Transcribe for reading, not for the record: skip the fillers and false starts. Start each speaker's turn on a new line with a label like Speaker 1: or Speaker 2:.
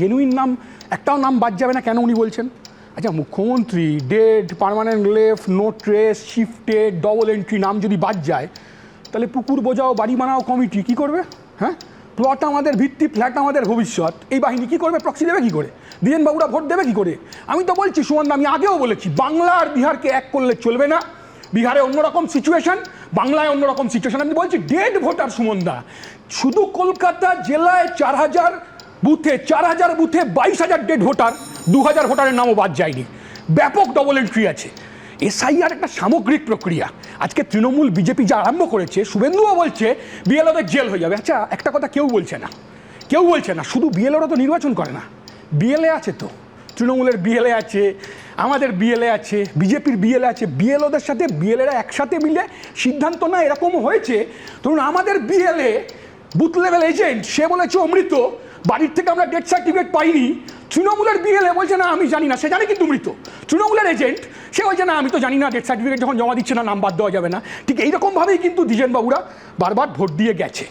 Speaker 1: Genuine নাম একটাও নাম বাদ যাবে না কেন উনি বলছেন? আচ্ছা, মুখ্যমন্ত্রী dead, permanent left, no trace, shifted, double entry নাম যদি বাদ যায়, তাহলে পুকুর বোঝাও বাড়ি বানাও কমিটি কী করবে? হ্যাঁ, প্লট আমাদের ভিত্তি, ফ্ল্যাট আমাদের ভবিষ্যৎ, এই বাহিনী কী করবে? প্রক্সি দেবে কী করে? দ্বিজেনবাবুরা ভোট দেবে কী করে? আমি তো বলছি সুমনদা, আমি আগেও বলেছি, বাংলা আর বিহারকে এক করলে চলবে না। বিহারে অন্যরকম সিচুয়েশন, বাংলায় অন্যরকম সিচুয়েশন। আমি বলছি ডেড ভোটার সুমনদা, শুধু কলকাতা জেলায় 4,000 বুথে 22,000 ডেড ভোটার, 2,000 ভোটারের নামও বাদ যায়নি। ব্যাপক ডবল এন্ট্রি আছে। এসআইআর একটা সামগ্রিক প্রক্রিয়া। আজকে তৃণমূল বিজেপি যা আরম্ভ করেছে, শুভেন্দুও বলছে বিএলওদের জেল হয়ে যাবে। আচ্ছা, একটা কথা কেউ বলছে না, শুধু বিএলওরা তো নির্বাচন করে না, বিএলএ আছে তো, তৃণমূলের বিএলএ আছে, আমাদের বিএলএ আছে, বিজেপির বিএলএ আছে। বিএলওদের সাথে বিএলএরা একসাথে মিলে সিদ্ধান্ত না, এরকমও হয়েছে। ধরুন আমাদের বিএলএ বুথ লেভেল এজেন্ট, সে বলেছে অমৃত, বাড়ির থেকে আমরা ডেথ সার্টিফিকেট পাইনি। তৃণমূলের বিএলএ বলছে না আমি জানি না, সে জানে কিন্তু মৃত। তৃণমূলের এজেন্ট সে বলছে না আমি তো জানি না, ডেথ সার্টিফিকেট যখন জমা দিচ্ছে না নাম বাদ দেওয়া যাবে না। ঠিক এইরকমভাবেই কিন্তু দ্বিজেনবাবুরা বারবার ভোট দিয়ে গেছে।